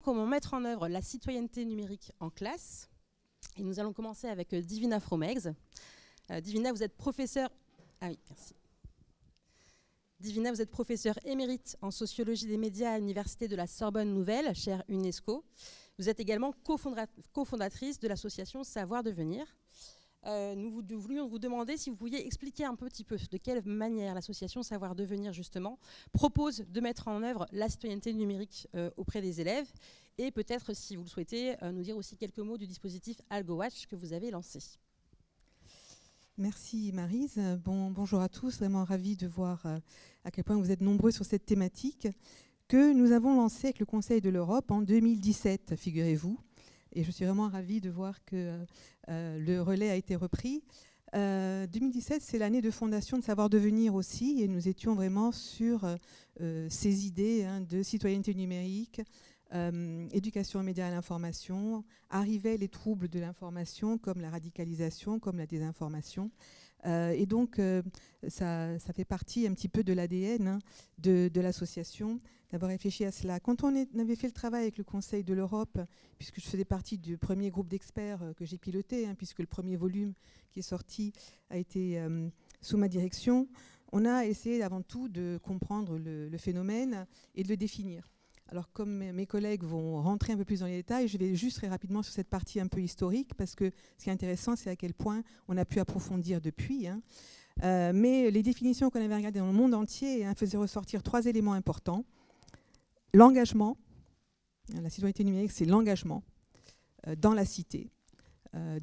comment mettre en œuvre la citoyenneté numérique en classe. Et nous allons commencer avec Divina Fromex. Divina, vous êtes professeur... Ah oui, merci. Divina, vous êtes professeur émérite en sociologie des médias à l'Université de la Sorbonne Nouvelle, chère UNESCO. Vous êtes également cofondatrice de l'association Savoir Devenir. Nous voulions vous demander si vous pouviez expliquer un petit peu de quelle manière l'association Savoir Devenir, justement, propose de mettre en œuvre la citoyenneté numérique auprès des élèves, et peut-être, si vous le souhaitez, nous dire aussi quelques mots du dispositif AlgoWatch que vous avez lancé. Merci Maryse. Bonjour à tous, vraiment ravie de voir à quel point vous êtes nombreux sur cette thématique que nous avons lancée avec le Conseil de l'Europe en 2017, figurez-vous. Et je suis vraiment ravie de voir que le relais a été repris. 2017, c'est l'année de fondation de Savoir Devenir aussi, et nous étions vraiment sur ces idées de citoyenneté numérique, éducation aux médias et à l'information. Arrivaient les troubles de l'information comme la radicalisation, comme la désinformation. Et donc, ça fait partie un petit peu de l'ADN de l'association, d'avoir réfléchi à cela. Quand on avait fait le travail avec le Conseil de l'Europe, puisque je faisais partie du premier groupe d'experts que j'ai piloté, puisque le premier volume qui est sorti a été sous ma direction, on a essayé avant tout de comprendre le phénomène et de le définir. Alors, comme mes collègues vont rentrer un peu plus dans les détails, je vais juste très rapidement sur cette partie un peu historique, parce que ce qui est intéressant, c'est à quel point on a pu approfondir depuis. Mais les définitions qu'on avait regardées dans le monde entier faisaient ressortir 3 éléments importants. L'engagement, la citoyenneté numérique, c'est l'engagement dans la cité,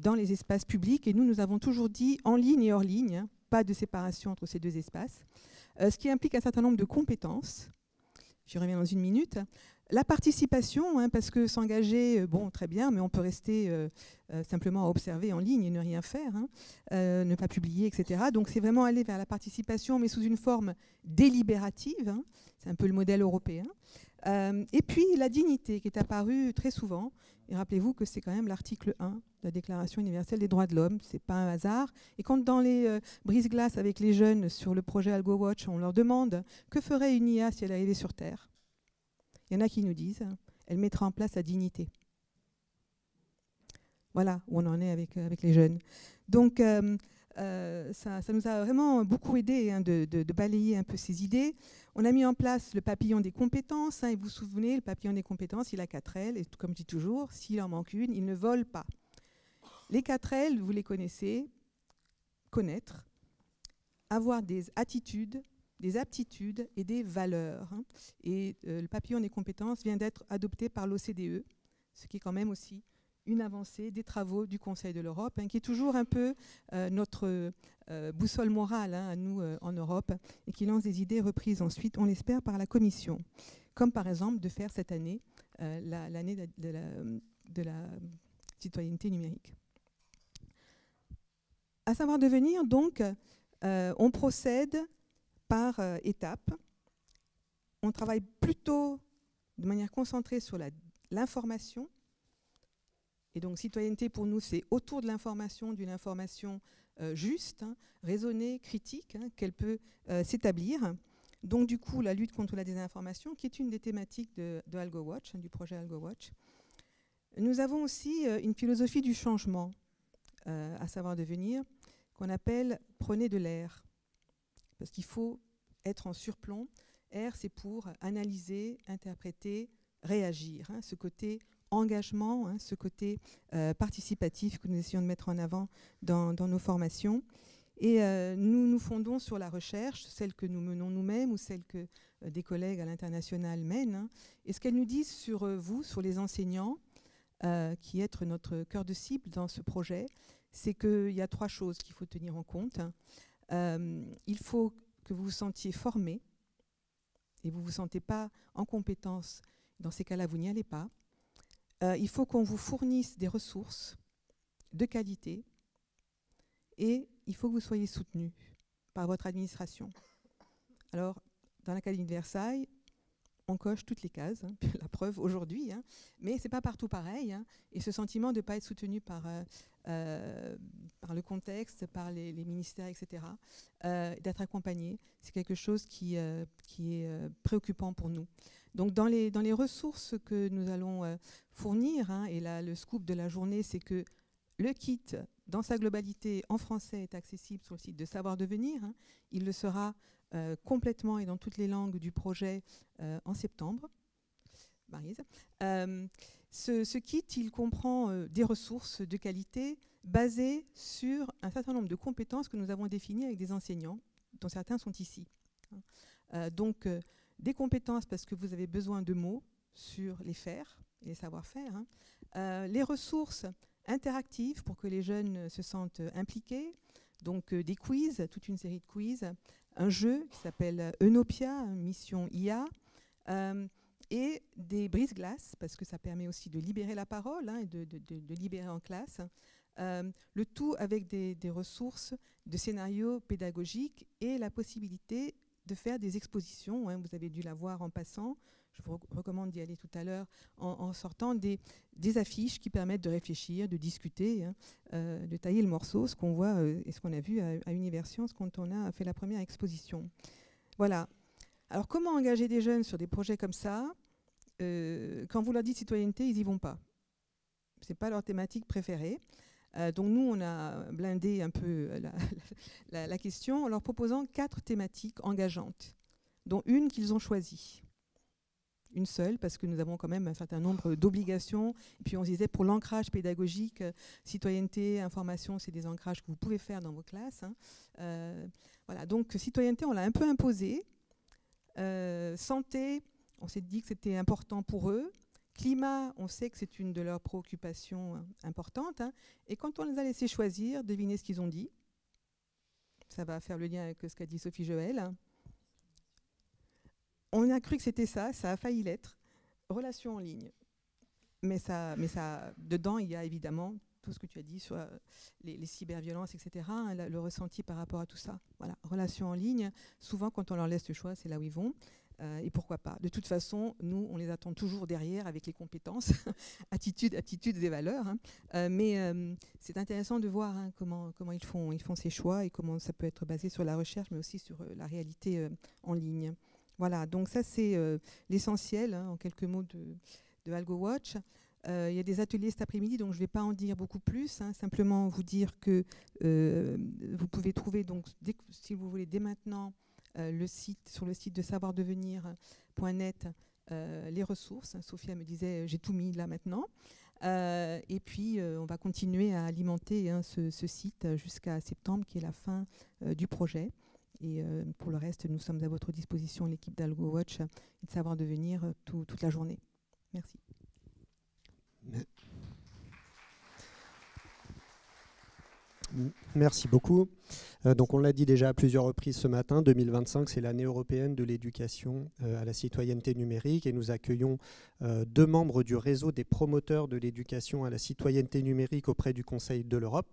dans les espaces publics. Et nous avons toujours dit en ligne et hors ligne, pas de séparation entre ces deux espaces, ce qui implique un certain nombre de compétences. J'y reviens dans une minute. La participation, parce que s'engager, très bien, mais on peut rester simplement à observer en ligne et ne rien faire, ne pas publier, etc. Donc c'est vraiment aller vers la participation, mais sous une forme délibérative. C'est un peu le modèle européen. Et puis la dignité, qui est apparue très souvent. Et rappelez-vous que c'est quand même l'article 1 de la Déclaration universelle des droits de l'homme. Ce n'est pas un hasard. Et quand dans les brise-glaces avec les jeunes sur le projet AlgoWatch, on leur demande que ferait une IA si elle arrivait sur Terre, il y en a qui nous disent elle mettra en place la dignité. Voilà où on en est avec les jeunes. Donc ça nous a vraiment beaucoup aidé de balayer un peu ces idées. On a mis en place le papillon des compétences. Et vous vous souvenez, le papillon des compétences, il a 4 ailes. Et comme je dis toujours, s'il en manque une, il ne vole pas. Les 4 ailes, vous les connaissez. Connaître, avoir des attitudes, des aptitudes et des valeurs. Et le papillon des compétences vient d'être adopté par l'OCDE, ce qui est quand même aussi une avancée des travaux du Conseil de l'Europe, qui est toujours un peu notre boussole morale à nous en Europe, et qui lance des idées reprises ensuite, on l'espère, par la Commission. Comme par exemple de faire cette année l'année de la citoyenneté numérique. À Savoir Devenir, donc, on procède par étapes. On travaille plutôt de manière concentrée sur l'information. Et donc, citoyenneté, pour nous, c'est autour de l'information, d'une information juste, raisonnée, critique, qu'elle peut s'établir. Donc, du coup, la lutte contre la désinformation, qui est une des thématiques de AlgoWatch, du projet AlgoWatch. Nous avons aussi une philosophie du changement, à Savoir Devenir, qu'on appelle « prenez de l'air ». Parce qu'il faut être en surplomb. R, c'est pour analyser, interpréter, réagir. Ce côté engagement, ce côté participatif que nous essayons de mettre en avant dans nos formations. Et nous nous fondons sur la recherche, celle que nous menons nous-mêmes ou celle que des collègues à l'international mènent. Et ce qu'elles nous disent sur vous, sur les enseignants, qui est notre cœur de cible dans ce projet, c'est qu'il y a 3 choses qu'il faut tenir en compte. Il faut que vous vous sentiez formé et vous ne vous sentez pas en compétence. Dans ces cas-là, vous n'y allez pas. Il faut qu'on vous fournisse des ressources de qualité et il faut que vous soyez soutenu par votre administration. Alors, dans l'Académie de Versailles, on coche toutes les cases, hein, la preuve aujourd'hui, hein, mais c'est pas partout pareil. Hein, et ce sentiment de ne pas être soutenu par le contexte, par les ministères, etc., d'être accompagné, c'est quelque chose qui est préoccupant pour nous. Donc dans les ressources que nous allons fournir, hein, et là, le scoop de la journée, c'est que le kit, dans sa globalité, en français, est accessible sur le site de Savoir Devenir. Hein. Il le sera complètement et dans toutes les langues du projet en septembre. Maryse. Ce kit, il comprend des ressources de qualité basées sur un certain nombre de compétences que nous avons définies avec des enseignants, dont certains sont ici. Donc, des compétences parce que vous avez besoin de mots sur les faire et les savoir-faire. Hein. Les ressources interactives pour que les jeunes se sentent impliqués. Donc, des quiz, toute une série de quiz. Un jeu qui s'appelle Eunopia, mission IA. Et des brise-glaces, parce que ça permet aussi de libérer la parole, hein, et de libérer en classe. Le tout avec des ressources de scénarios pédagogiques et la possibilité de faire des expositions. Hein, vous avez dû la voir en passant. Je vous recommande d'y aller tout à l'heure en sortant des affiches qui permettent de réfléchir, de discuter, hein, de tailler le morceau, ce qu'on voit et ce qu'on a vu à Universcience quand on a fait la première exposition. Voilà. Alors, comment engager des jeunes sur des projets comme ça? Quand vous leur dites citoyenneté, ils n'y vont pas. Ce n'est pas leur thématique préférée. Donc, nous, on a blindé un peu la question en leur proposant 4 thématiques engageantes, dont une qu'ils ont choisie. Une seule, parce que nous avons quand même un certain nombre d'obligations. Et puis, on se disait, pour l'ancrage pédagogique, citoyenneté, information, c'est des ancrages que vous pouvez faire dans vos classes. Hein. Voilà. Donc, citoyenneté, on l'a un peu imposée. Santé, on s'est dit que c'était important pour eux. Climat, on sait que c'est une de leurs préoccupations importantes. Hein. Et quand on les a laissés choisir, devinez ce qu'ils ont dit. Ça va faire le lien avec ce qu'a dit Sophie Joël. On a cru que c'était ça a failli l'être. Relations en ligne. Mais dedans, il y a évidemment tout ce que tu as dit sur les cyberviolences, etc., hein, le ressenti par rapport à tout ça. Voilà, relations en ligne, souvent quand on leur laisse le choix, c'est là où ils vont. Et pourquoi pas. De toute façon, nous, on les attend toujours derrière avec les compétences, attitudes et valeurs. Hein. Mais c'est intéressant de voir, hein, comment ils font ces choix et comment ça peut être basé sur la recherche, mais aussi sur la réalité en ligne. Voilà, donc ça, c'est l'essentiel, hein, en quelques mots, de AlgoWatch. Il y a des ateliers cet après-midi, donc je ne vais pas en dire beaucoup plus. Hein, simplement vous dire que vous pouvez trouver, donc, si vous voulez, dès maintenant, sur le site de savoirdevenir.net, les ressources. Sophia me disait, j'ai tout mis là maintenant. Et puis, on va continuer à alimenter, hein, ce site jusqu'à septembre, qui est la fin du projet. Et pour le reste, nous sommes à votre disposition, l'équipe d'AlgoWatch, et de Savoir Devenir toute la journée. Merci. Merci beaucoup. Donc on l'a dit déjà à plusieurs reprises ce matin, 2025, c'est l'année européenne de l'éducation à la citoyenneté numérique et nous accueillons 2 membres du réseau des promoteurs de l'éducation à la citoyenneté numérique auprès du Conseil de l'Europe.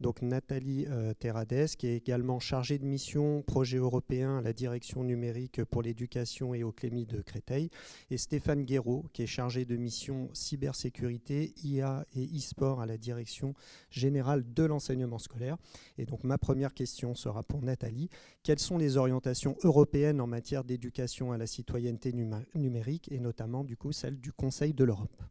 Donc Nathalie Terrades, qui est également chargée de mission projet européen à la direction numérique pour l'éducation et au Clémy de Créteil, et Stéphane Guéraud, qui est chargé de mission cybersécurité, IA et e-sport à la direction générale de l'enseignement scolaire. Et donc ma première question sera pour Nathalie. Quelles sont les orientations européennes en matière d'éducation à la citoyenneté numérique et notamment du coup celle du Conseil de l'Europe?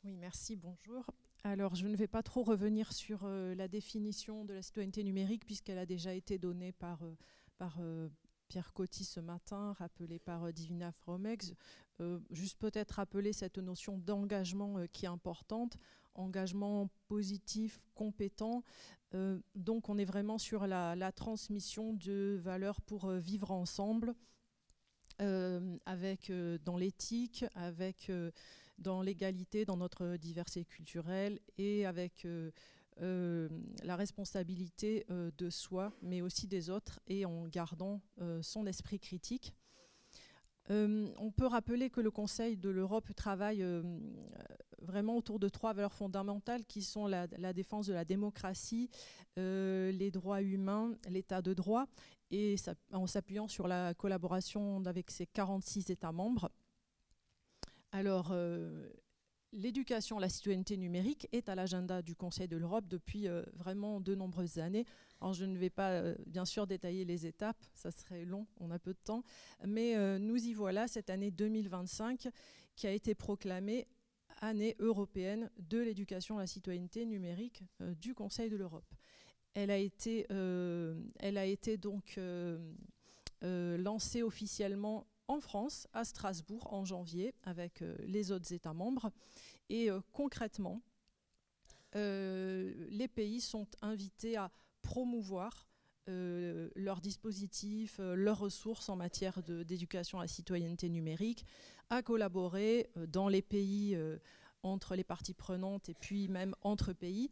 Oui, merci, bonjour. Alors je ne vais pas trop revenir sur la définition de la citoyenneté numérique puisqu'elle a déjà été donnée par Pierre Coty ce matin, rappelée par Divina Fromex. Juste peut-être rappeler cette notion d'engagement qui est importante, engagement positif, compétent. Donc on est vraiment sur la transmission de valeurs pour vivre ensemble, avec dans l'éthique, avec dans l'égalité, dans notre diversité culturelle et avec la responsabilité de soi, mais aussi des autres, et en gardant son esprit critique. On peut rappeler que le Conseil de l'Europe travaille vraiment autour de 3 valeurs fondamentales qui sont la défense de la démocratie, les droits humains, l'état de droit et en s'appuyant sur la collaboration avec ses 46 États membres. Alors, l'éducation à la citoyenneté numérique est à l'agenda du Conseil de l'Europe depuis vraiment de nombreuses années. Alors, je ne vais pas bien sûr détailler les étapes, ça serait long, on a peu de temps, mais nous y voilà cette année 2025 qui a été proclamée année européenne de l'éducation à la citoyenneté numérique du Conseil de l'Europe. Elle a été donc lancée officiellement en France, à Strasbourg, en janvier, avec les autres États membres. Et concrètement, les pays sont invités à promouvoir leurs dispositifs, leurs ressources en matière d'éducation à la citoyenneté numérique, à collaborer dans les pays entre les parties prenantes et puis même entre pays.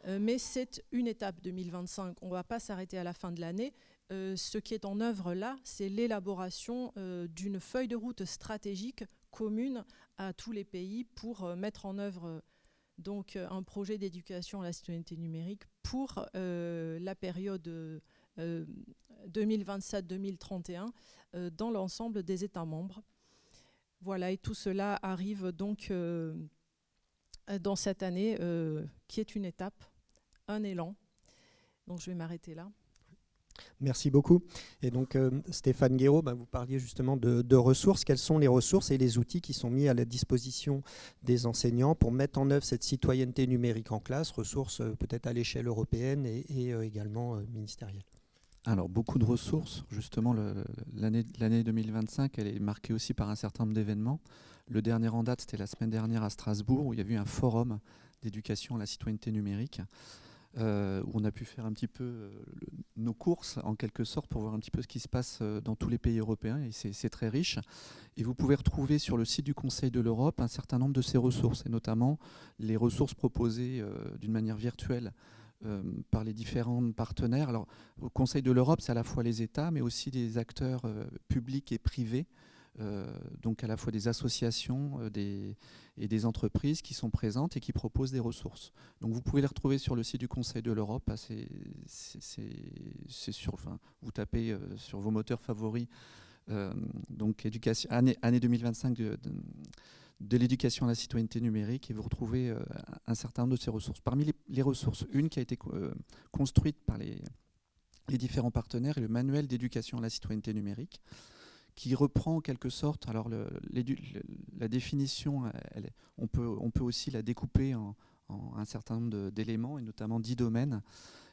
Mais c'est une étape 2025. On ne va pas s'arrêter à la fin de l'année. Ce qui est en œuvre là, c'est l'élaboration d'une feuille de route stratégique commune à tous les pays pour mettre en œuvre donc, un projet d'éducation à la citoyenneté numérique pour la période 2027-2031 dans l'ensemble des États membres. Voilà, et tout cela arrive donc dans cette année qui est une étape, un élan. Donc je vais m'arrêter là. Merci beaucoup. Et donc Stéphane Guéraud, vous parliez justement de ressources. Quelles sont les ressources et les outils qui sont mis à la disposition des enseignants pour mettre en œuvre cette citoyenneté numérique en classe, ressources peut-être à l'échelle européenne et également ministérielle? Alors, beaucoup de ressources. Justement, l'année 2025, elle est marquée aussi par un certain nombre d'événements. Le dernier en date, c'était la semaine dernière à Strasbourg, où il y a eu un forum d'éducation à la citoyenneté numérique, où on a pu faire un petit peu nos courses, en quelque sorte, pour voir un petit peu ce qui se passe dans tous les pays européens, et c'est très riche. Et vous pouvez retrouver sur le site du Conseil de l'Europe un certain nombre de ces ressources, et notamment les ressources proposées d'une manière virtuelle par les différents partenaires. Alors, au Conseil de l'Europe, c'est à la fois les États, mais aussi des acteurs publics et privés, donc à la fois des associations et des entreprises qui sont présentes et qui proposent des ressources. Donc vous pouvez les retrouver sur le site du Conseil de l'Europe. C'est sur, enfin, vous tapez sur vos moteurs favoris, donc année 2025 de l'éducation à la citoyenneté numérique, et vous retrouvez un certain nombre de ces ressources. Parmi les ressources, une qui a été construite par les différents partenaires est le manuel d'éducation à la citoyenneté numérique, qui reprend en quelque sorte, alors la définition, on peut aussi la découper en un certain nombre d'éléments, et notamment 10 domaines.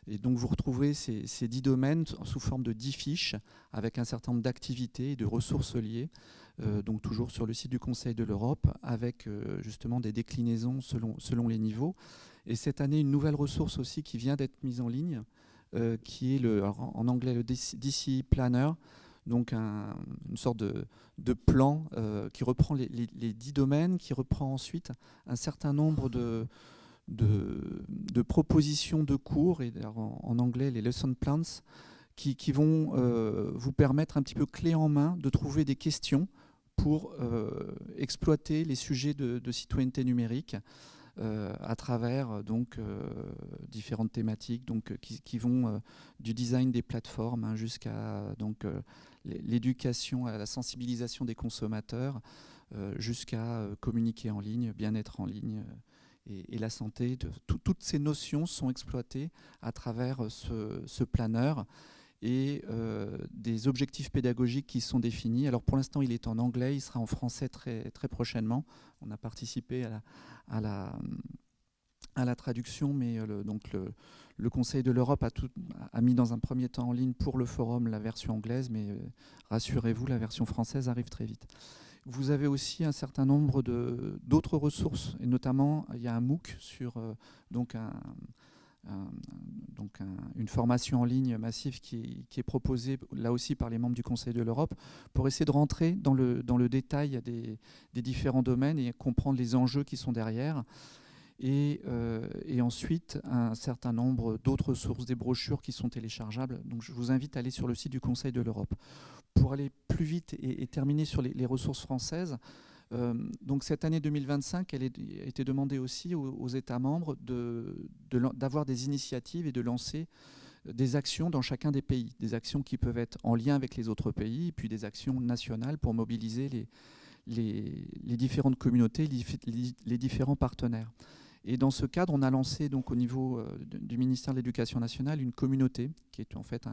Et donc vous retrouvez ces 10 domaines sous forme de 10 fiches, avec un certain nombre d'activités et de ressources liées, donc toujours sur le site du Conseil de l'Europe, avec justement des déclinaisons selon les niveaux. Et cette année, une nouvelle ressource aussi qui vient d'être mise en ligne, qui est en anglais le DC Planner, donc une sorte de plan qui reprend les 10 domaines, qui reprend ensuite un certain nombre de propositions de cours, et en anglais les lesson plans, qui vont vous permettre un petit peu clé en main de trouver des questions pour exploiter les sujets de citoyenneté numérique à travers donc différentes thématiques, donc qui vont du design des plateformes jusqu'à donc l'éducation à la sensibilisation des consommateurs, jusqu'à communiquer en ligne, bien-être en ligne et la santé. Toutes ces notions sont exploitées à travers ce planeur, et des objectifs pédagogiques qui sont définis. Alors pour l'instant, il est en anglais, il sera en français très, très prochainement. On a participé à la traduction, mais le Conseil de l'Europe a mis dans un premier temps en ligne pour le forum la version anglaise, mais rassurez-vous, la version française arrive très vite. Vous avez aussi un certain nombre d'autres ressources, et notamment il y a un MOOC sur une formation en ligne massive qui est proposée là aussi par les membres du Conseil de l'Europe, pour essayer de rentrer dans le détail des différents domaines et comprendre les enjeux qui sont derrière. Et ensuite, un certain nombre d'autres ressources, des brochures qui sont téléchargeables. Donc je vous invite à aller sur le site du Conseil de l'Europe. Pour aller plus vite et terminer sur les ressources françaises, donc cette année 2025, elle a été demandée aussi aux États membres d'avoir des initiatives et de lancer des actions dans chacun des pays, des actions qui peuvent être en lien avec les autres pays, et puis des actions nationales pour mobiliser les différentes communautés, les différents partenaires. Et dans ce cadre, on a lancé donc, au niveau du ministère de l'Éducation nationale une communauté qui est en fait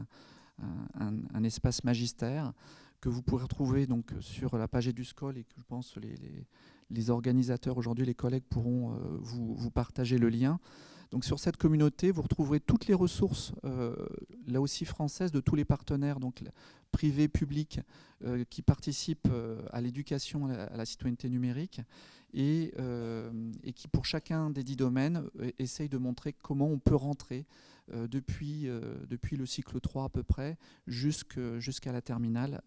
un espace magistère que vous pourrez retrouver donc, sur la page EduScol et que je pense les organisateurs aujourd'hui, les collègues pourront vous partager le lien. Donc sur cette communauté, vous retrouverez toutes les ressources, là aussi françaises, de tous les partenaires, donc privés, publics, qui participent à l'éducation, à la citoyenneté numérique, et qui, pour chacun des 10 domaines, essayent de montrer comment on peut rentrer depuis le cycle 3 à peu près, jusqu'à la terminale,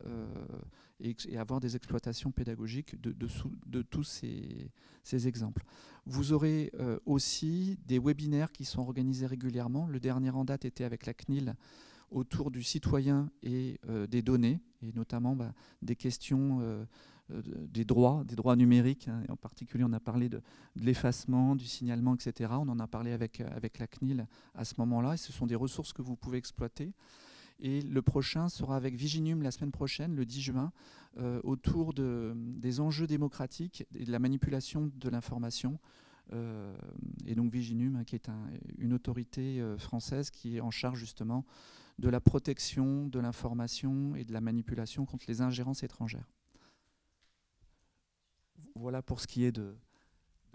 et avoir des exploitations pédagogiques de tous ces exemples. Vous aurez aussi des webinaires qui sont organisés régulièrement. Le dernier en date était avec la CNIL autour du citoyen et des données, et notamment des questions des droits numériques. Hein, et en particulier, on a parlé de l'effacement, du signalement, etc. On en a parlé avec la CNIL à ce moment-là, et ce sont des ressources que vous pouvez exploiter. Et le prochain sera avec Viginum la semaine prochaine, le 10 juin, autour des enjeux démocratiques et de la manipulation de l'information. Et donc Viginum, qui est une autorité française qui est en charge justement de la protection de l'information et de la manipulation contre les ingérences étrangères. Voilà pour ce qui est de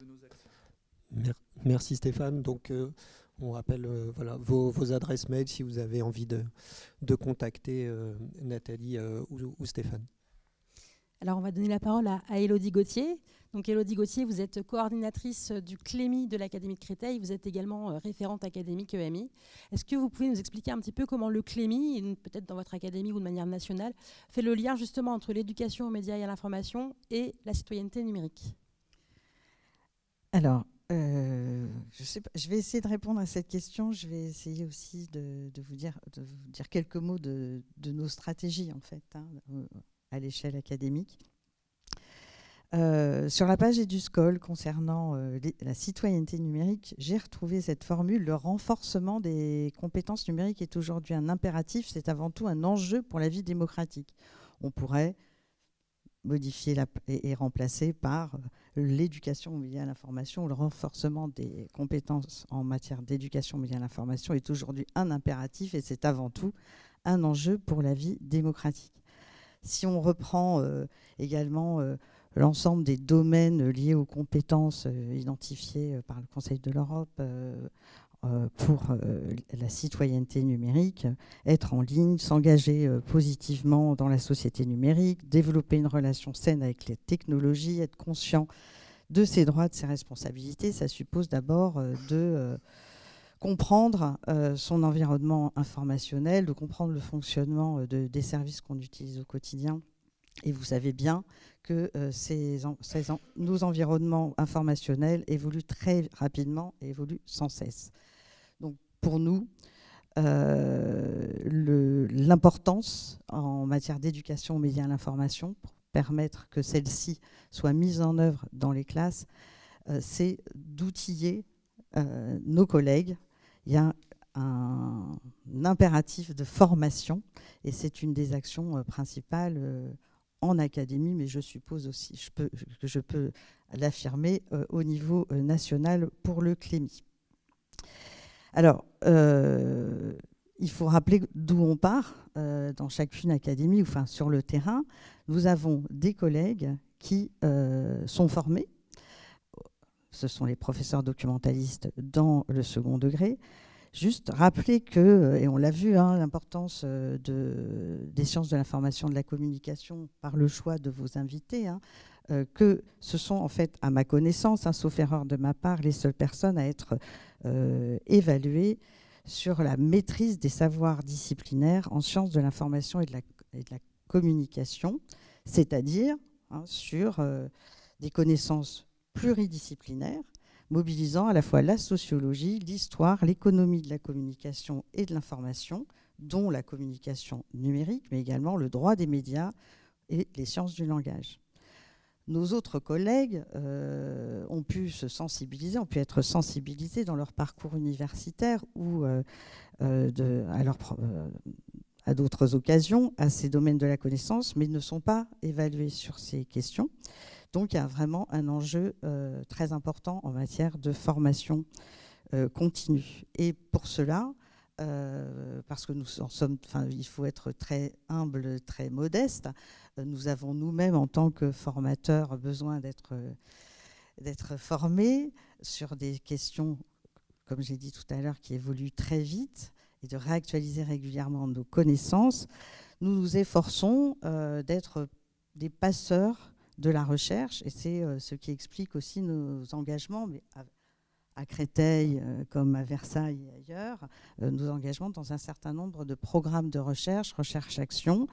nos actions. Merci Stéphane. Donc, on rappelle voilà, vos adresses mail si vous avez envie de contacter Nathalie ou Stéphane. Alors, on va donner la parole à Élodie Gauthier. Donc, Élodie Gauthier, vous êtes coordinatrice du CLEMI de l'Académie de Créteil. Vous êtes également référente académique EMI. Est-ce que vous pouvez nous expliquer un petit peu comment le CLEMI, peut-être dans votre académie ou de manière nationale, fait le lien justement entre l'éducation aux médias et à l'information et la citoyenneté numérique? Alors, je sais pas, je vais essayer de répondre à cette question. Je vais essayer aussi de vous dire quelques mots de nos stratégies, en fait, hein, à l'échelle académique. Sur la page EduScol concernant la citoyenneté numérique, j'ai retrouvé cette formule: le renforcement des compétences numériques est aujourd'hui un impératif, c'est avant tout un enjeu pour la vie démocratique. On pourrait modifier et remplacer par l'éducation aux médias à l'information. Le renforcement des compétences en matière d'éducation aux médias à l'information est aujourd'hui un impératif et c'est avant tout un enjeu pour la vie démocratique. Si on reprend également l'ensemble des domaines liés aux compétences identifiées par le Conseil de l'Europe pour la citoyenneté numérique, être en ligne, s'engager positivement dans la société numérique, développer une relation saine avec les technologies, être conscient de ses droits, de ses responsabilités, ça suppose d'abord de comprendre son environnement informationnel, de comprendre le fonctionnement des services qu'on utilise au quotidien. Et vous savez bien que nos environnements informationnels évoluent très rapidement et évoluent sans cesse. Donc pour nous, l'importance en matière d'éducation aux médias à l'information, pour permettre que celle-ci soit mise en œuvre dans les classes, c'est d'outiller nos collègues. Il y a un impératif de formation et c'est une des actions principales en académie, mais je suppose aussi que je peux l'affirmer au niveau national pour le CLEMI. Alors, il faut rappeler d'où on part dans chacune académie, enfin sur le terrain. Nous avons des collègues qui sont formés. Ce sont les professeurs documentalistes dans le second degré. Juste rappeler que, et on l'a vu, hein, l'importance des sciences de l'information, de la communication par le choix de vos invités, hein, que ce sont en fait, à ma connaissance, hein, sauf erreur de ma part, les seules personnes à être évaluées sur la maîtrise des savoirs disciplinaires en sciences de l'information et de la communication, c'est-à-dire sur des connaissances pluridisciplinaires, mobilisant à la fois la sociologie, l'histoire, l'économie de la communication et de l'information, dont la communication numérique, mais également le droit des médias et les sciences du langage. nos autres collègues ont pu se sensibiliser, ont pu être sensibilisés dans leur parcours universitaire ou à d'autres occasions à ces domaines de la connaissance, mais ne sont pas évalués sur ces questions. Donc il y a vraiment un enjeu très important en matière de formation continue. Et pour cela, parce que il faut être très humble, très modeste, nous avons nous-mêmes en tant que formateurs besoin d'être formés sur des questions, comme j'ai dit tout à l'heure, qui évoluent très vite et de réactualiser régulièrement nos connaissances. Nous nous efforçons d'être des passeurs de la recherche et c'est ce qui explique aussi nos engagements, mais à Créteil comme à Versailles et ailleurs, nos engagements dans un certain nombre de programmes de recherche-action,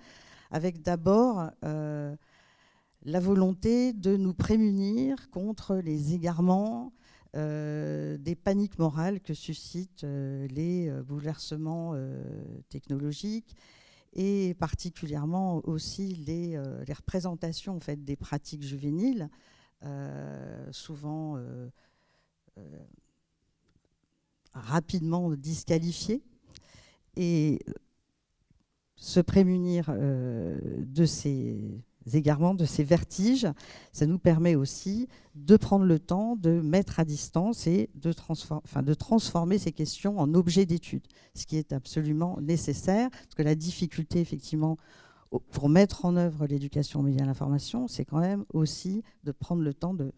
avec d'abord la volonté de nous prémunir contre les égarements, des paniques morales que suscitent les bouleversements technologiques et particulièrement aussi les représentations en fait, des pratiques juvéniles, souvent rapidement disqualifiées, et se prémunir de ces égarements, de ces vertiges, ça nous permet aussi de prendre le temps de mettre à distance et de transformer ces questions en objets d'étude, ce qui est absolument nécessaire, parce que la difficulté, effectivement, pour mettre en œuvre l'éducation aux médias et à l'information, c'est quand même aussi de prendre le temps de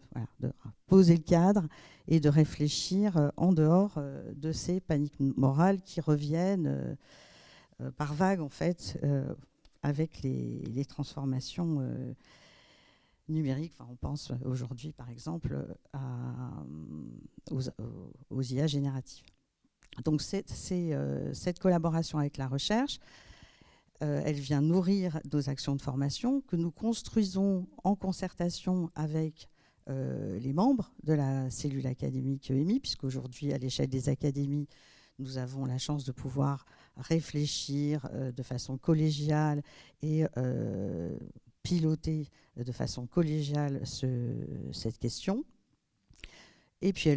poser le cadre et de réfléchir en dehors de ces paniques morales qui reviennent par vagues, en fait, avec les transformations numériques. Enfin, on pense aujourd'hui, par exemple, aux IA génératives. Donc, cette collaboration avec la recherche, elle vient nourrir nos actions de formation que nous construisons en concertation avec les membres de la cellule académique EMI, puisqu'aujourd'hui, à l'échelle des académies, nous avons la chance de pouvoir réfléchir de façon collégiale et piloter de façon collégiale cette question. Et puis,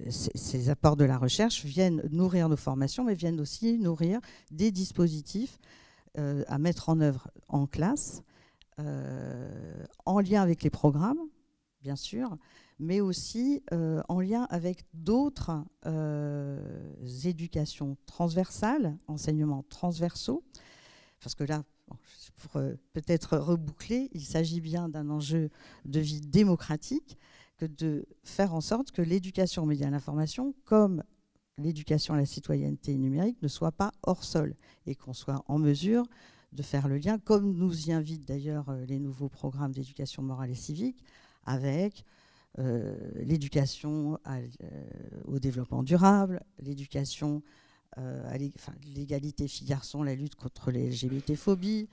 ces apports de la recherche viennent nourrir nos formations, mais viennent aussi nourrir des dispositifs à mettre en œuvre en classe, en lien avec les programmes, bien sûr, mais aussi en lien avec d'autres éducations transversales, enseignements transversaux, parce que là, pour peut-être reboucler, il s'agit bien d'un enjeu de vie démocratique, que de faire en sorte que l'éducation aux médias et à l'information, comme l'éducation à la citoyenneté numérique, ne soit pas hors sol et qu'on soit en mesure de faire le lien, comme nous y invitent d'ailleurs les nouveaux programmes d'éducation morale et civique, avec l'éducation au développement durable, l'éducation à l'égalité filles-garçons, la lutte contre les LGBT-phobies,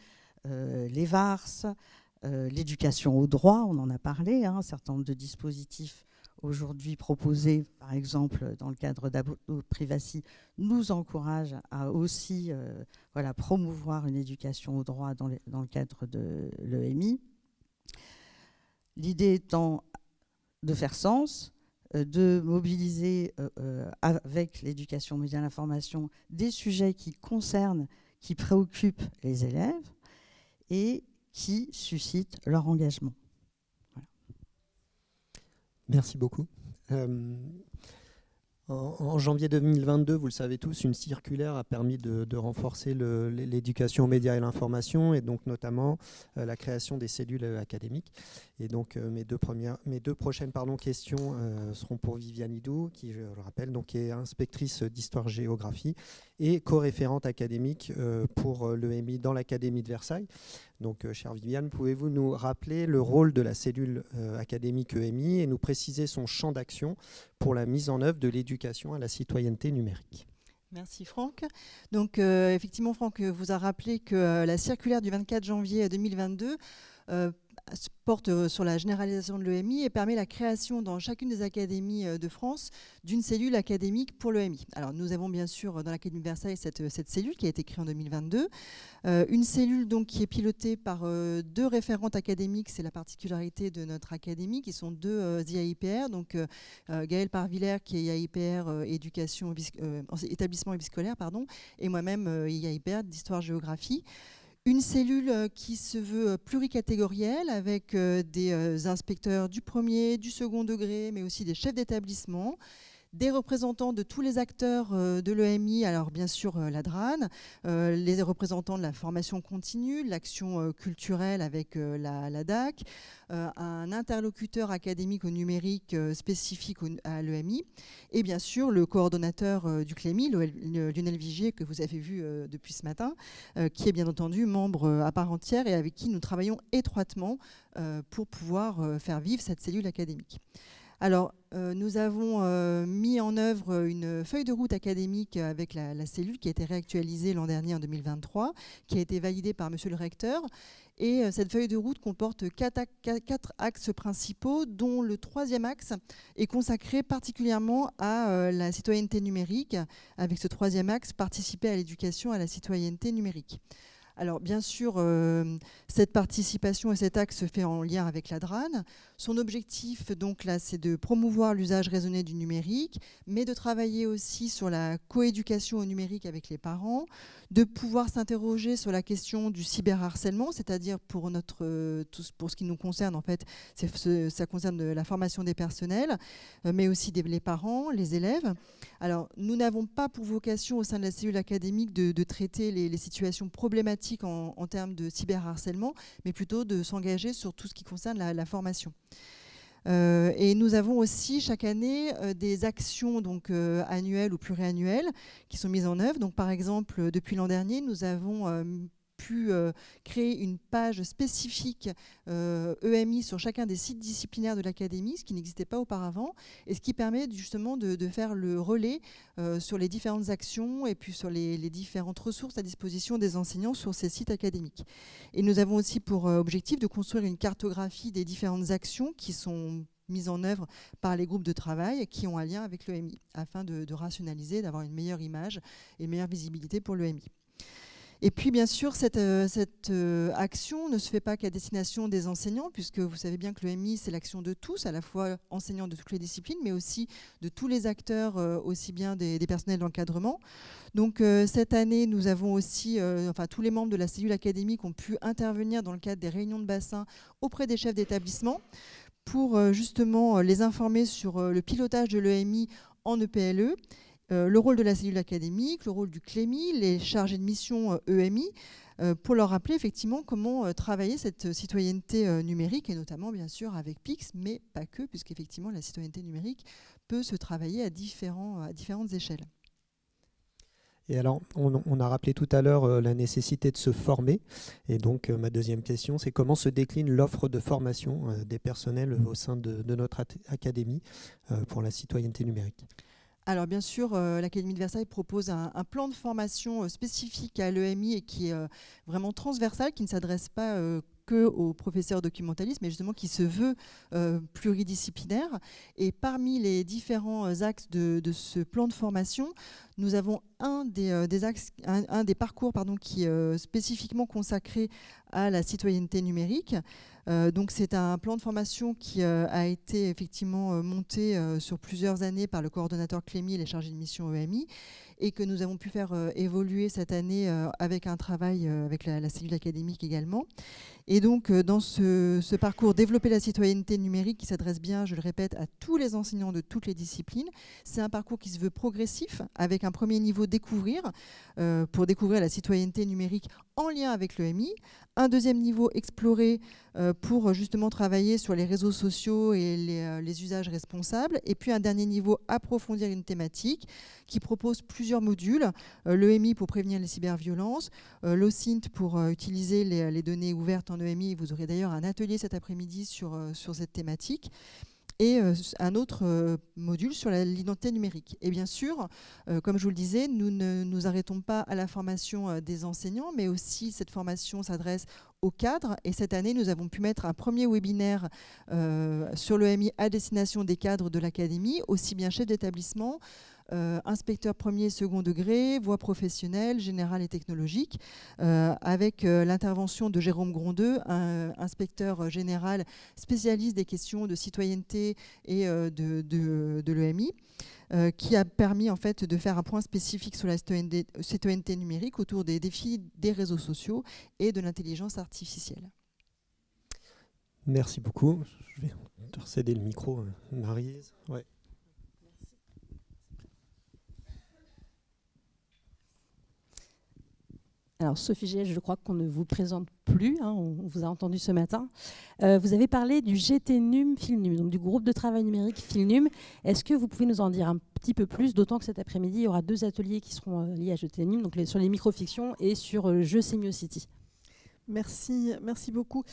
les VARS, l'éducation au droit, on en a parlé, un certain nombre de dispositifs aujourd'hui proposés, par exemple dans le cadre d'Abo Privacy, nous encouragent à aussi promouvoir une éducation au droit dans le cadre de l'EMI. L'idée étant de faire sens, de mobiliser avec l'éducation aux médias et à l'information des sujets qui concernent, qui préoccupent les élèves et qui suscitent leur engagement. Voilà. Merci beaucoup. En janvier 2022, vous le savez tous, une circulaire a permis de renforcer l'éducation aux médias et l'information, et donc notamment la création des cellules académiques. Et donc mes deux prochaines questions seront pour Viviane Hidou, qui, je le rappelle, donc, est inspectrice d'histoire-géographie et co-référente académique pour l'EMI dans l'Académie de Versailles. Donc, chère Viviane, pouvez-vous nous rappeler le rôle de la cellule académique EMI et nous préciser son champ d'action pour la mise en œuvre de l'éducation à la citoyenneté numérique? Merci Franck. Donc effectivement, Franck vous a rappelé que la circulaire du 24 janvier 2022 porte sur la généralisation de l'EMI et permet la création dans chacune des académies de France d'une cellule académique pour l'EMI. Alors nous avons bien sûr dans l'Académie de Versailles cette cellule qui a été créée en 2022. Une cellule donc qui est pilotée par 2 référentes académiques, c'est la particularité de notre académie, qui sont 2 IAIPR, donc Gaëlle Parvillers qui est IAIPR établissement et vie scolaire, pardon, et moi-même IAIPR d'histoire-géographie. Une cellule qui se veut pluricatégorielle avec des inspecteurs du premier, du second degré, mais aussi des chefs d'établissement, des représentants de tous les acteurs de l'EMI, alors bien sûr la DRAN, les représentants de la formation continue, l'action culturelle avec la DAC, un interlocuteur académique au numérique spécifique à l'EMI, et bien sûr le coordonnateur du CLEMI, Lionel Vigier, que vous avez vu depuis ce matin, qui est bien entendu membre à part entière et avec qui nous travaillons étroitement pour pouvoir faire vivre cette cellule académique. Alors, nous avons mis en œuvre une feuille de route académique avec la cellule qui a été réactualisée l'an dernier en 2023, qui a été validée par monsieur le recteur. Et cette feuille de route comporte 4 axes principaux, dont le 3e axe est consacré particulièrement à la citoyenneté numérique. Avec ce 3e axe, participer à l'éducation à la citoyenneté numérique. Alors bien sûr, cette participation et cet axe se fait en lien avec la DRAN. Son objectif, donc là, c'est de promouvoir l'usage raisonné du numérique, mais de travailler aussi sur la coéducation au numérique avec les parents, de pouvoir s'interroger sur la question du cyberharcèlement, c'est-à-dire pour ce qui nous concerne, en fait, ça concerne la formation des personnels, mais aussi les parents, les élèves. Alors, nous n'avons pas pour vocation au sein de la cellule académique de traiter les situations problématiques en termes de cyberharcèlement, mais plutôt de s'engager sur tout ce qui concerne la formation. Et nous avons aussi chaque année des actions donc, annuelles ou pluriannuelles qui sont mises en œuvre. Donc, par exemple, depuis l'an dernier, nous avons pu créer une page spécifique EMI sur chacun des sites disciplinaires de l'académie, ce qui n'existait pas auparavant, et ce qui permet justement de faire le relais sur les différentes actions et puis sur les différentes ressources à disposition des enseignants sur ces sites académiques. Et nous avons aussi pour objectif de construire une cartographie des différentes actions qui sont mises en œuvre par les groupes de travail qui ont un lien avec l'EMI, afin de rationaliser, d'avoir une meilleure image et une meilleure visibilité pour l'EMI. Et puis, bien sûr, cette action ne se fait pas qu'à destination des enseignants, puisque vous savez bien que l'EMI, c'est l'action de tous, à la fois enseignants de toutes les disciplines, mais aussi de tous les acteurs, aussi bien des personnels d'encadrement. Donc, cette année, nous avons aussi, tous les membres de la cellule académique ont pu intervenir dans le cadre des réunions de bassin auprès des chefs d'établissement pour justement les informer sur le pilotage de l'EMI en EPLE, le rôle de la cellule académique, le rôle du CLEMI, les chargés de mission EMI, pour leur rappeler effectivement comment travailler cette citoyenneté numérique, et notamment bien sûr avec PIX, mais pas que, puisqu'effectivement la citoyenneté numérique peut se travailler à différentes échelles. Et alors, on a rappelé tout à l'heure la nécessité de se former. Et donc, ma deuxième question, c'est comment se décline l'offre de formation des personnels au sein de notre académie pour la citoyenneté numérique? Alors bien sûr, l'Académie de Versailles propose un plan de formation spécifique à l'EMI et qui est vraiment transversal, qui ne s'adresse pas que aux professeurs documentalistes, mais justement qui se veut pluridisciplinaire. Et parmi les différents axes de ce plan de formation, nous avons un des parcours qui est spécifiquement consacré à la citoyenneté numérique. Donc c'est un plan de formation qui a été effectivement monté sur plusieurs années par le coordonnateur CLEMI et les chargés de mission EMI, et que nous avons pu faire évoluer cette année avec un travail avec la cellule académique également. Et donc dans ce parcours développer la citoyenneté numérique qui s'adresse bien, je le répète, à tous les enseignants de toutes les disciplines, c'est un parcours qui se veut progressif, avec un premier niveau découvrir, pour découvrir la citoyenneté numérique en lien avec l'EMI, un deuxième niveau explorer pour justement travailler sur les réseaux sociaux et les usages responsables, et puis un dernier niveau approfondir une thématique qui propose plusieurs modules, l'EMI pour prévenir les cyberviolences, l'OSINT pour utiliser les données ouvertes en EMI, vous aurez d'ailleurs un atelier cet après-midi sur cette thématique, et un autre module sur l'identité numérique. Et bien sûr, comme je vous le disais, nous ne nous arrêtons pas à la formation des enseignants, mais aussi cette formation s'adresse aux cadres. Et cette année, nous avons pu mettre un premier webinaire sur l'EMI à destination des cadres de l'académie, aussi bien chefs d'établissement, inspecteur premier et second degré, voie professionnelle, générale et technologique, avec l'intervention de Jérôme Grondeux, inspecteur général spécialiste des questions de citoyenneté et de l'EMI, qui a permis en fait de faire un point spécifique sur la citoyenneté numérique autour des défis des réseaux sociaux et de l'intelligence artificielle. Merci beaucoup. Je vais te recéder le micro, Maryse. Ouais. Alors Sophie Giel, je crois qu'on ne vous présente plus, hein, on vous a entendu ce matin. Vous avez parlé du GTNUM Filnum, donc du groupe de travail numérique Filnum. Est-ce que vous pouvez nous en dire un petit peu plus, d'autant que cet après-midi, il y aura 2 ateliers qui seront liés à GTNUM, donc sur les microfictions et sur Jeux Semiocity. Merci beaucoup.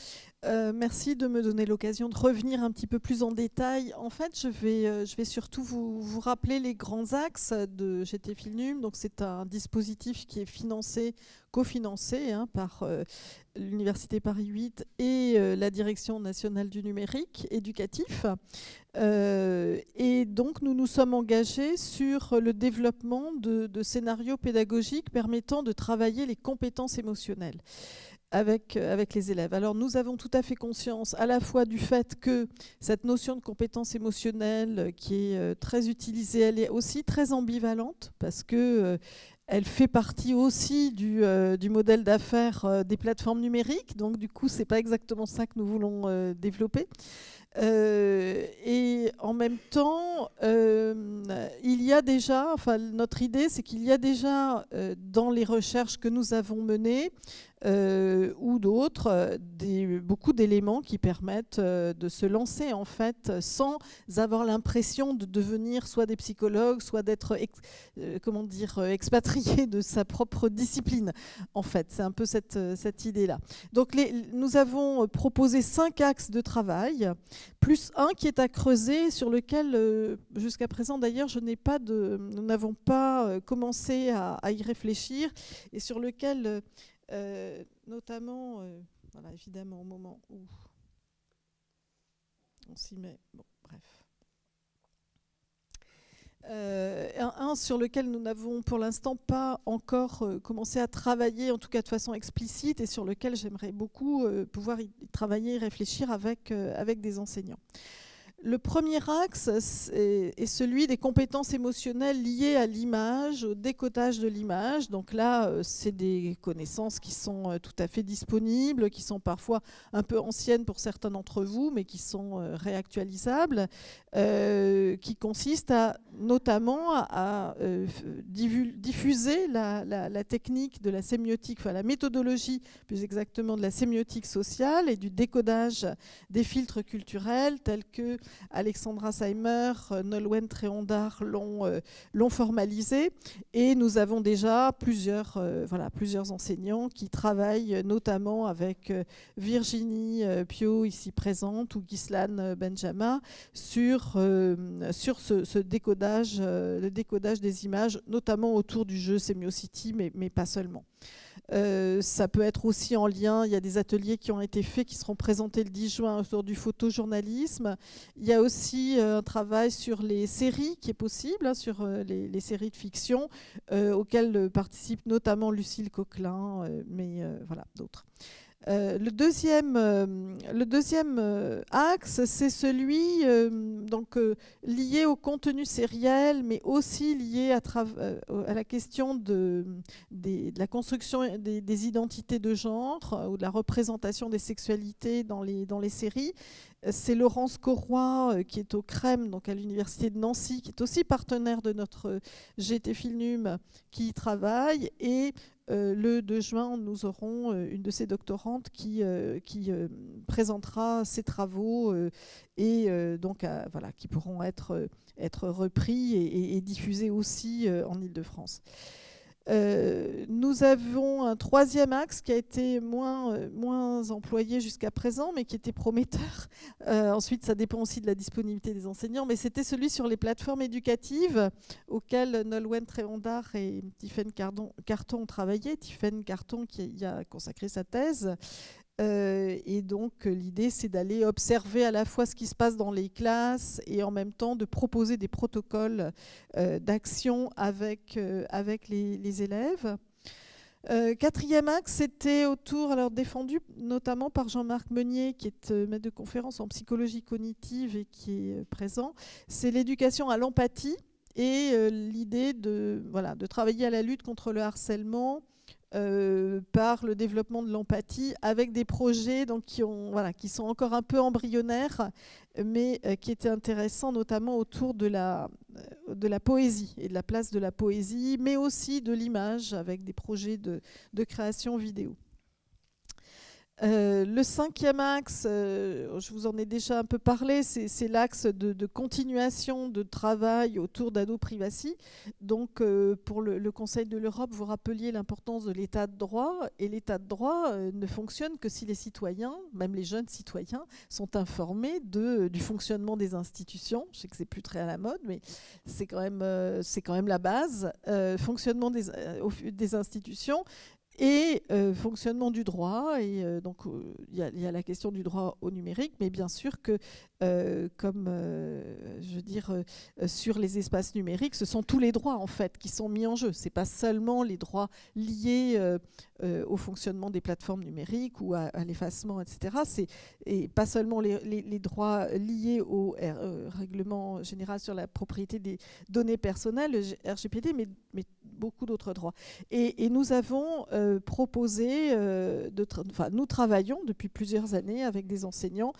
Merci de me donner l'occasion de revenir un petit peu plus en détail. En fait, je vais surtout vous rappeler les grands axes de GT Filnum. Donc, c'est un dispositif qui est cofinancé par l'Université Paris 8 et la Direction nationale du numérique éducatif. Et donc, nous nous sommes engagés sur le développement de scénarios pédagogiques permettant de travailler les compétences émotionnelles avec les élèves. Alors nous avons tout à fait conscience à la fois du fait que cette notion de compétence émotionnelle qui est très utilisée, elle est aussi très ambivalente parce que elle fait partie aussi du modèle d'affaires des plateformes numériques. Donc du coup, c'est pas exactement ça que nous voulons développer. Et en même temps, il y a déjà, enfin notre idée, c'est qu'il y a déjà dans les recherches que nous avons menées ou d'autres, beaucoup d'éléments qui permettent de se lancer en fait sans avoir l'impression de devenir soit des psychologues, soit d'être expatrié de sa propre discipline. En fait, c'est un peu cette idée-là. Donc nous avons proposé 5 axes de travail, plus un qui est à creuser, sur lequel jusqu'à présent d'ailleurs nous n'avons pas commencé à y réfléchir, et sur lequel notamment, voilà, évidemment au moment où on s'y met, bon, bref. Un sur lequel nous n'avons pour l'instant pas encore commencé à travailler, en tout cas de façon explicite, et sur lequel j'aimerais beaucoup pouvoir y travailler et réfléchir avec des enseignants. Le premier axe est celui des compétences émotionnelles liées à l'image, au décodage de l'image. Donc là, c'est des connaissances qui sont tout à fait disponibles, qui sont parfois un peu anciennes pour certains d'entre vous, mais qui sont réactualisables, qui consistent notamment à diffuser la technique de la sémiotique, enfin la méthodologie plus exactement de la sémiotique sociale et du décodage des filtres culturels tels que Alexandra Seimer, Nolwenn Tréondard l'ont formalisé, et nous avons déjà plusieurs enseignants qui travaillent notamment avec Virginie Pio ici présente ou Ghislaine Benjama sur ce décodage, le décodage des images, notamment autour du jeu Semiocity, mais pas seulement. Ça peut être aussi en lien, il y a des ateliers qui ont été faits, qui seront présentés le 10 juin autour du photojournalisme. Il y a aussi un travail sur les séries qui est possible, sur les séries de fiction, auxquelles participe notamment Lucille Coquelin, mais voilà, d'autres. Le deuxième axe, c'est celui lié au contenu sériel, mais aussi lié à la question de la construction des identités de genre ou de la représentation des sexualités dans les séries. C'est Laurence Corroy qui est au CREM, donc à l'Université de Nancy, qui est aussi partenaire de notre GT Filnum, qui y travaille. Et le 2 juin, nous aurons une de ces doctorantes qui présentera ses travaux et voilà, qui pourront être repris et diffusés aussi en Île-de-France. Nous avons un troisième axe qui a été moins employé jusqu'à présent, mais qui était prometteur. Ensuite, ça dépend aussi de la disponibilité des enseignants, mais c'était celui sur les plateformes éducatives auxquelles Nolwenn Tréandard et Tiffaine Carton ont travaillé. Tiffaine Carton qui y a consacré sa thèse. Et donc l'idée c'est d'aller observer à la fois ce qui se passe dans les classes et en même temps de proposer des protocoles d'action avec les élèves. Quatrième axe, c'était autour, alors défendu notamment par Jean-Marc Meunier, qui est maître de conférence en psychologie cognitive et qui est présent, c'est l'éducation à l'empathie et l'idée de travailler à la lutte contre le harcèlement par le développement de l'empathie avec des projets donc, qui sont encore un peu embryonnaires, mais qui étaient intéressants notamment autour de la poésie et de la place de la poésie, mais aussi de l'image avec des projets de création vidéo. Le cinquième axe, je vous en ai déjà un peu parlé, c'est l'axe de continuation de travail autour d'AdoPrivacy. Donc, pour le Conseil de l'Europe, vous rappeliez l'importance de l'état de droit. Et l'état de droit ne fonctionne que si les citoyens, même les jeunes citoyens, sont informés du fonctionnement des institutions. Je sais que c'est plus très à la mode, mais c'est quand même la base. Fonctionnement des institutions. Et fonctionnement du droit, et donc il y a la question du droit au numérique, mais bien sûr que, sur les espaces numériques, ce sont tous les droits en fait qui sont mis en jeu. C'est pas seulement les droits liés au fonctionnement des plateformes numériques ou à l'effacement, etc. Et pas seulement les droits liés au règlement général sur la propriété des données personnelles, le RGPD, mais beaucoup d'autres droits. Et nous avons proposé, nous travaillons depuis plusieurs années avec des enseignants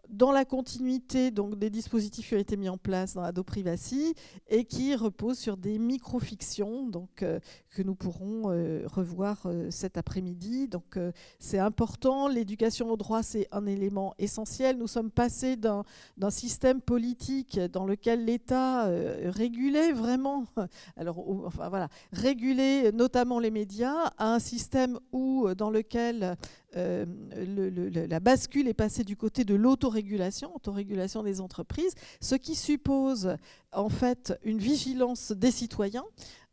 dans la continuité donc, des dispositifs qui ont été mis en place dans AdoPrivacy et qui reposent sur des micro-fictions donc, que nous pourrons revoir cet après-midi. Donc c'est important, l'éducation au droit c'est un élément essentiel. Nous sommes passés d'un système politique dans lequel l'État régulait vraiment, régulait notamment les médias, à un système dans lequel la bascule est passée du côté de l'autorégulation des entreprises, ce qui suppose en fait une vigilance des citoyens.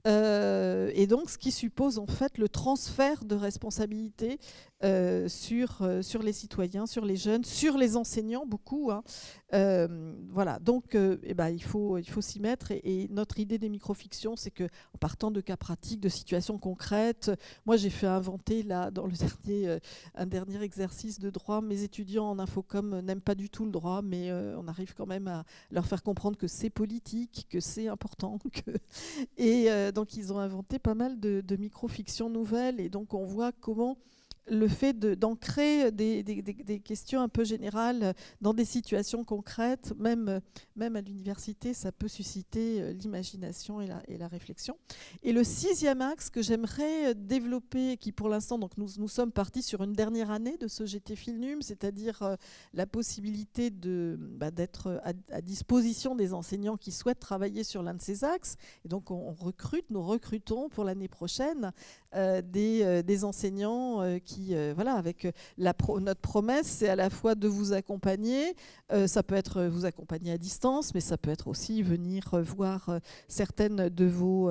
Et donc, ce qui suppose en fait le transfert de responsabilité sur les citoyens, sur les jeunes, sur les enseignants, beaucoup. Hein. Voilà, donc il faut s'y mettre. Et notre idée des microfictions, c'est qu'en partant de cas pratiques, de situations concrètes, moi j'ai fait inventer là, dans un dernier exercice de droit, mes étudiants en infocom n'aiment pas du tout le droit, mais on arrive quand même à leur faire comprendre que c'est politique, que c'est important. Et donc ils ont inventé pas mal de microfictions nouvelles, et donc on voit comment le fait d'ancrer des questions un peu générales dans des situations concrètes, même à l'université, ça peut susciter l'imagination et la réflexion. Et le sixième axe que j'aimerais développer, qui pour l'instant, donc nous sommes partis sur une dernière année de ce GT Filnum, c'est-à-dire la possibilité d'être à disposition des enseignants qui souhaitent travailler sur l'un de ces axes. Et donc nous recrutons pour l'année prochaine des enseignants qui, avec notre promesse, c'est à la fois de vous accompagner, ça peut être vous accompagner à distance, mais ça peut être aussi venir voir certaines de vos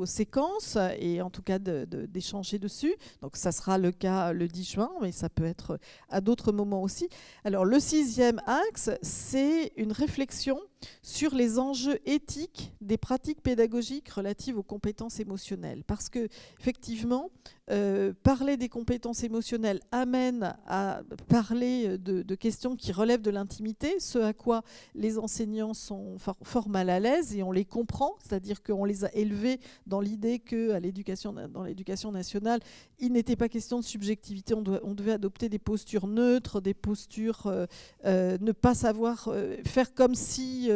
séquences, et en tout cas d'échanger dessus. Donc ça sera le cas le 10 juin, mais ça peut être à d'autres moments aussi. Alors le sixième axe, c'est une réflexion sur les enjeux éthiques des pratiques pédagogiques relatives aux compétences émotionnelles. Parce que, effectivement, parler des compétences émotionnelles amène à parler de questions qui relèvent de l'intimité, ce à quoi les enseignants sont fort mal à l'aise, et on les comprend, c'est-à-dire qu'on les a élevés dans l'idée que dans l'éducation nationale, il n'était pas question de subjectivité, on devait adopter des postures neutres, des postures, ne pas savoir faire comme si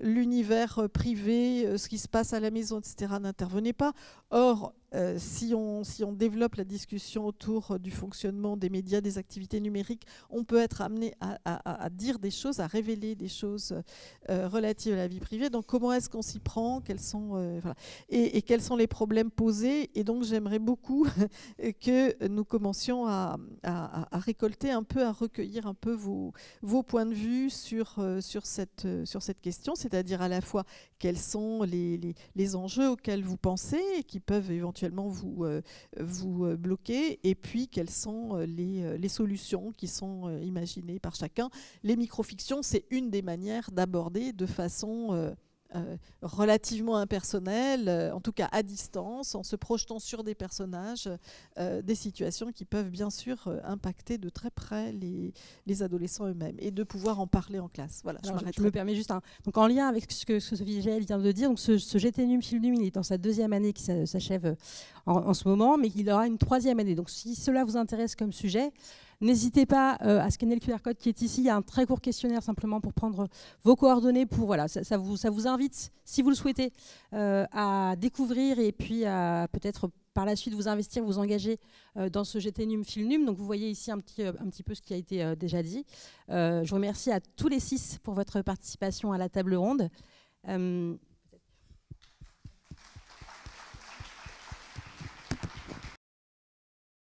l'univers privé, ce qui se passe à la maison, etc., n'intervenait pas. Or, si on développe la discussion autour du fonctionnement des médias, des activités numériques, on peut être amené à dire des choses, à révéler des choses relatives à la vie privée. Donc comment est-ce qu'on s'y prend, quels sont, voilà. Et quels sont les problèmes posés. Et donc j'aimerais beaucoup que nous commencions à récolter un peu, à recueillir un peu vos points de vue sur cette question, c'est-à-dire à la fois quels sont les enjeux auxquels vous pensez et qui peuvent éventuellement vous bloquer, et puis quelles sont les solutions qui sont imaginées par chacun. Les microfictions, c'est une des manières d'aborder de façon relativement impersonnelle, en tout cas à distance, en se projetant sur des personnages, des situations qui peuvent bien sûr impacter de très près les adolescents eux-mêmes, et de pouvoir en parler en classe. Voilà, je me permets juste donc en lien avec ce que Sophie Jaël vient de dire, donc ce GT-NUM Filnum, il est dans sa 2e année qui s'achève en ce moment, mais il aura une 3e année. Donc si cela vous intéresse comme sujet, n'hésitez pas à scanner le QR code qui est ici. Il y a un très court questionnaire simplement pour prendre vos coordonnées. Voilà, ça vous invite, si vous le souhaitez, à découvrir et puis à peut-être par la suite vous investir, vous engager dans ce GT-NUM Filnum. Donc vous voyez ici un petit peu ce qui a été déjà dit. Je vous remercie à tous les 6 pour votre participation à la table ronde.